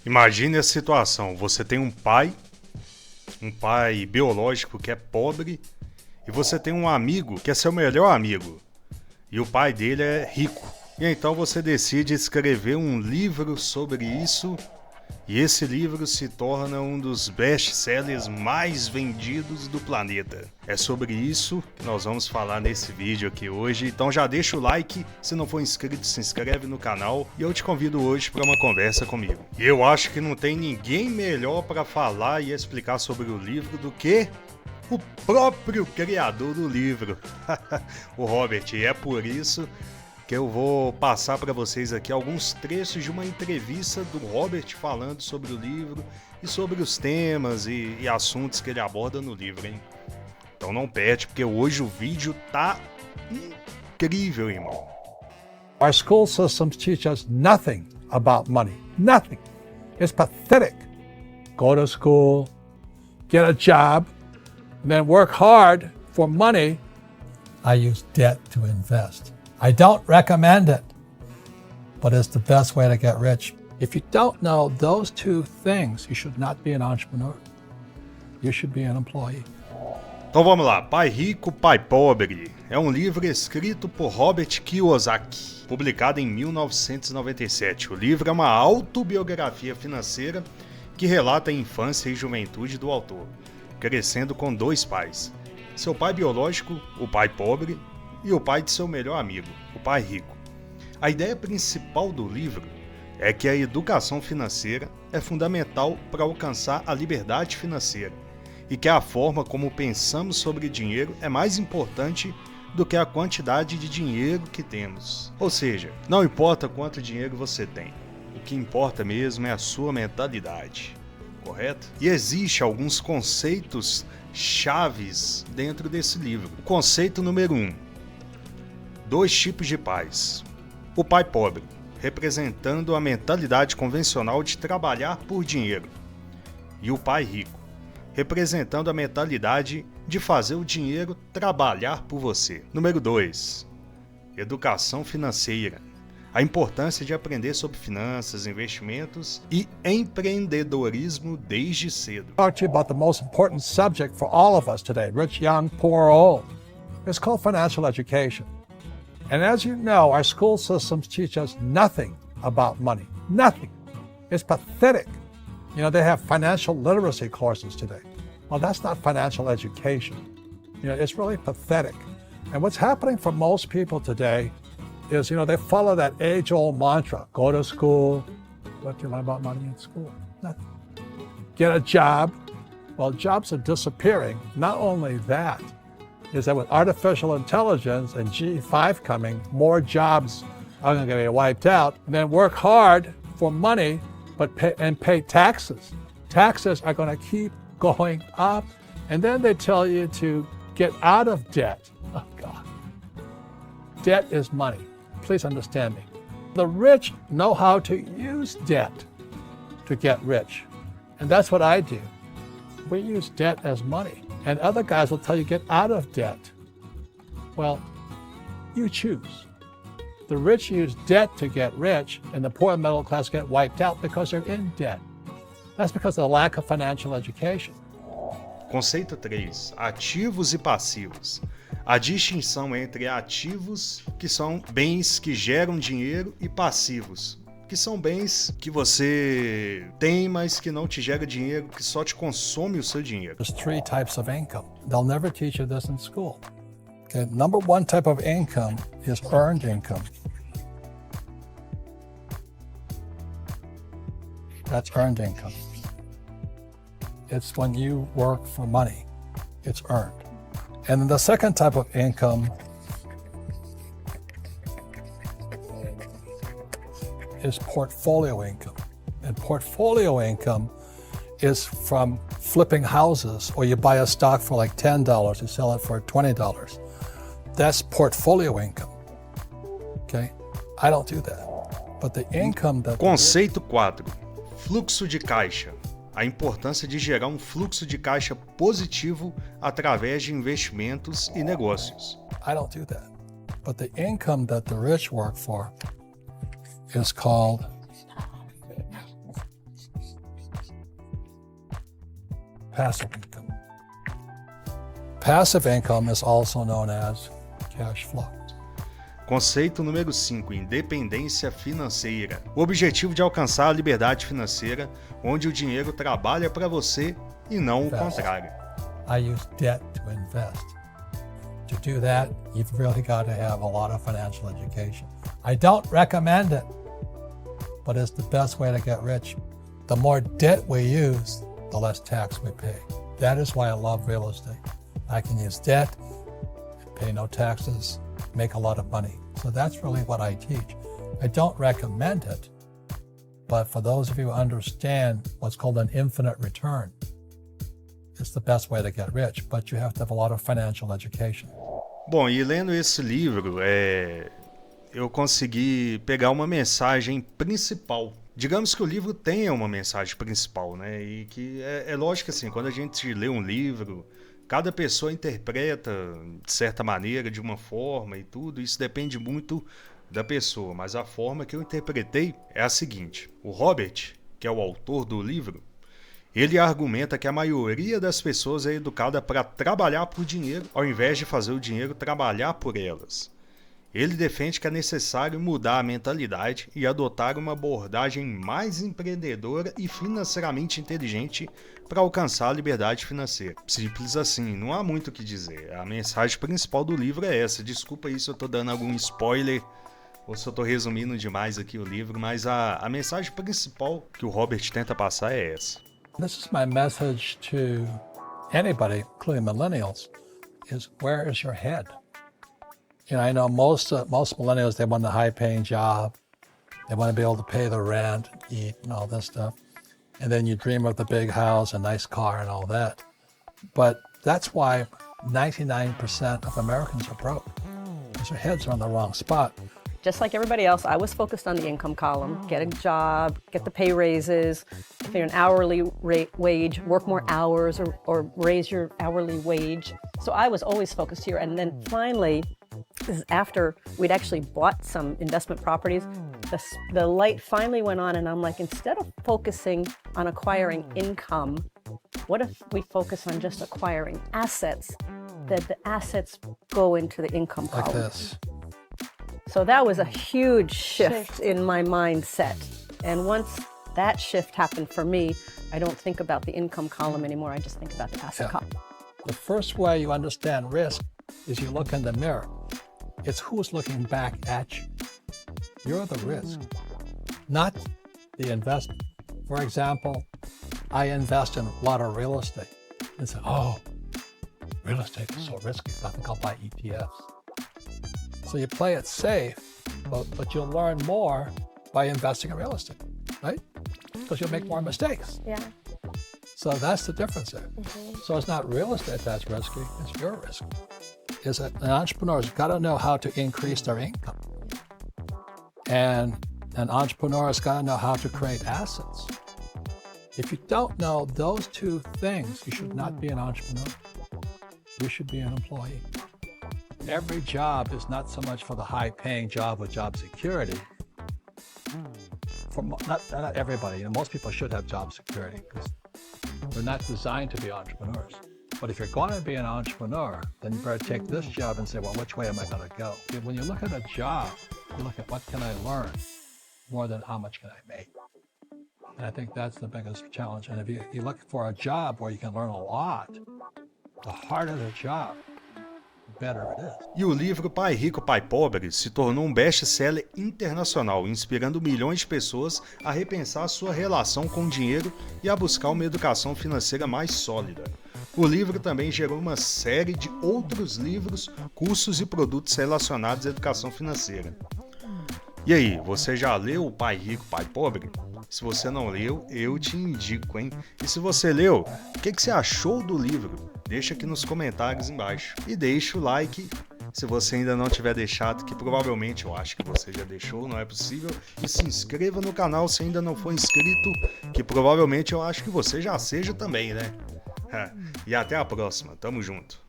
Imagine a situação, você tem um pai biológico que é pobre, e você tem um amigo que é seu melhor amigo, e o pai dele é rico. E então você decide escrever um livro sobre isso, e esse livro se torna um dos best-sellers mais vendidos do planeta. É sobre isso que nós vamos falar nesse vídeo aqui hoje, então já deixa o like, se não for inscrito se inscreve no canal, e eu te convido hoje para uma conversa comigo. E eu acho que não tem ninguém melhor para falar e explicar sobre o livro do que o próprio criador do livro, o Robert, e é por isso que eu vou passar para vocês aqui alguns trechos de uma entrevista do Robert falando sobre o livro e sobre os temas e assuntos que ele aborda no livro, hein? Então não perde, porque hoje o vídeo tá incrível, irmão. Our school systems teach us nothing about money. Nothing. It's pathetic. Go to school, get a job, and then work hard for money. I use debt to invest. I don't recommend it, but it's the best way to get rich. If you don't know those two things, you should not be an entrepreneur. You should be an employee. Então vamos lá, Pai Rico, Pai Pobre é um livro escrito por Robert Kiyosaki, publicado em 1997. O livro é uma autobiografia financeira que relata a infância e juventude do autor, crescendo com dois pais. Seu pai biológico, o pai pobre, e o pai de seu melhor amigo, o Pai Rico. A ideia principal do livro é que a educação financeira é fundamental para alcançar a liberdade financeira e que a forma como pensamos sobre dinheiro é mais importante do que a quantidade de dinheiro que temos. Ou seja, não importa quanto dinheiro você tem, o que importa mesmo é a sua mentalidade, correto? E existe alguns conceitos chaves dentro desse livro. O conceito número 1. Dois tipos de pais. O pai pobre, representando a mentalidade convencional de trabalhar por dinheiro. E o pai rico, representando a mentalidade de fazer o dinheiro trabalhar por você. Número 2. Educação financeira. A importância de aprender sobre finanças, investimentos e empreendedorismo desde cedo. I'll talk to you about the most important subject for all of us today, rich, young, poor, or old. It's called financial education. And as you know, our school systems teach us nothing about money. Nothing. It's pathetic. You know, they have financial literacy courses today. Well, that's not financial education. You know, it's really pathetic. And what's happening for most people today is, you know, they follow that age-old mantra. Go to school. What do you learn about money in school? Nothing. Get a job. Well, jobs are disappearing. Not only that, is that with artificial intelligence and G5 coming, more jobs are going to get wiped out. And then work hard for money, but pay taxes. Taxes are going to keep going up. And then they tell you to get out of debt. Oh, God. Debt is money. Please understand me. The rich know how to use debt to get rich. And that's what I do. We use debt as money. And other guys will tell you get out of debt. Well, you choose. The rich use debt to get rich, and the poor and middle class get wiped out because they're in debt. That's because of the lack of financial education. Conceito 3. Ativos e passivos. A distinção entre ativos, que são bens que geram dinheiro, e passivos, que são bens que você tem, mas que não te gera dinheiro, que só te consome o seu dinheiro. There's 3 types of income. They'll never teach you this in school. Okay, number 1 type of income is earned income. That's earned income. It's when you work for money. It's earned. And then the second type of income is portfolio income. And portfolio income is from flipping houses, or you buy a stock for like $10, you sell it for $20. That's portfolio income. Okay? I don't do that. But the income that... Conceito 4. Fluxo de caixa. A importância de gerar um fluxo de caixa positivo através de investimentos e negócios. I don't do that. But the income that the rich work for is called passive income. Passive income is also known as cash flow. Conceito número 5, independência financeira. O objetivo de alcançar a liberdade financeira, onde o dinheiro trabalha para você e não o contrário. I use debt to invest. To do that, you've really got to have a lot of financial education. I don't recommend it, but it's the best way to get rich. The more debt we use, the less tax we pay. That is why I love real estate. I can use debt, pay no taxes, make a lot of money. So that's really what I teach. I don't recommend it, but for those of you who understand what's called an infinite return, it's the best way to get rich, but you have to have a lot of financial education. Bom, e lendo esse livro, eu consegui pegar uma mensagem principal. Digamos que o livro tenha uma mensagem principal, né? E que é lógico assim, quando a gente lê um livro, cada pessoa interpreta de certa maneira, de uma forma e tudo, isso depende muito da pessoa. Mas a forma que eu interpretei é a seguinte: o Robert, que é o autor do livro, ele argumenta que a maioria das pessoas é educada para trabalhar por dinheiro, ao invés de fazer o dinheiro trabalhar por elas. Ele defende que é necessário mudar a mentalidade e adotar uma abordagem mais empreendedora e financeiramente inteligente para alcançar a liberdade financeira. Simples assim, não há muito o que dizer. A mensagem principal do livro é essa. Desculpa aí se eu estou dando algum spoiler ou se eu estou resumindo demais aqui o livro, mas a mensagem principal que o Robert tenta passar é essa. This is my message to anybody, including millennials, is where is your head? You know, I know most millennials, they want a high-paying job. They want to be able to pay the rent, eat, and all this stuff. And then you dream of the big house, a nice car, and all that. But that's why 99% of Americans are broke, because their heads are on the wrong spot. Just like everybody else, I was focused on the income column, get a job, get the pay raises, if you're an hourly wage, work more hours or raise your hourly wage. So I was always focused here. And then finally, this is after we'd actually bought some investment properties, the light finally went on and I'm like, instead of focusing on acquiring income, what if we focus on just acquiring assets, that the assets go into the income column? Like this. So that was a huge shift in my mindset. And once that shift happened for me, I don't think about the income column anymore. I just think about the asset column. The first way you understand risk is you look in the mirror. It's who's looking back at you. You're the risk, not the investment. For example, I invest in a lot of real estate. And say, oh, real estate is so risky. I think I'll buy ETFs. So you play it safe, but you'll learn more by investing in real estate, right? Because you'll make more mistakes. Yeah. So that's the difference there. So it's not real estate that's risky, it's your risk. Is that an entrepreneur's got to know how to increase their income. And an entrepreneur's got to know how to create assets. If you don't know those two things, you should not be an entrepreneur. You should be an employee. Every job is not so much for the high-paying job with job security. For not everybody. Most people should have job security because we're not designed to be entrepreneurs. But if you're going to be an entrepreneur, then you better take this job and say, well, which way am I going to go? When you look at a job, you look at what can I learn more than how much can I make. And I think that's the biggest challenge. And if you look for a job where you can learn a lot, the harder the job, better it is. E o livro Pai Rico, Pai Pobre se tornou um best-seller internacional, inspirando milhões de pessoas a repensar sua relação com o dinheiro e a buscar uma educação financeira mais sólida. O livro também gerou uma série de outros livros, cursos e produtos relacionados à educação financeira. E aí, você já leu o Pai Rico, Pai Pobre? Se você não leu, eu te indico, hein? E se você leu, o que você achou do livro? Deixa aqui nos comentários embaixo. E deixa o like, se você ainda não tiver deixado, que provavelmente eu acho que você já deixou, não é possível. E se inscreva no canal se ainda não for inscrito, que provavelmente eu acho que você já seja também, né? E até a próxima, tamo junto.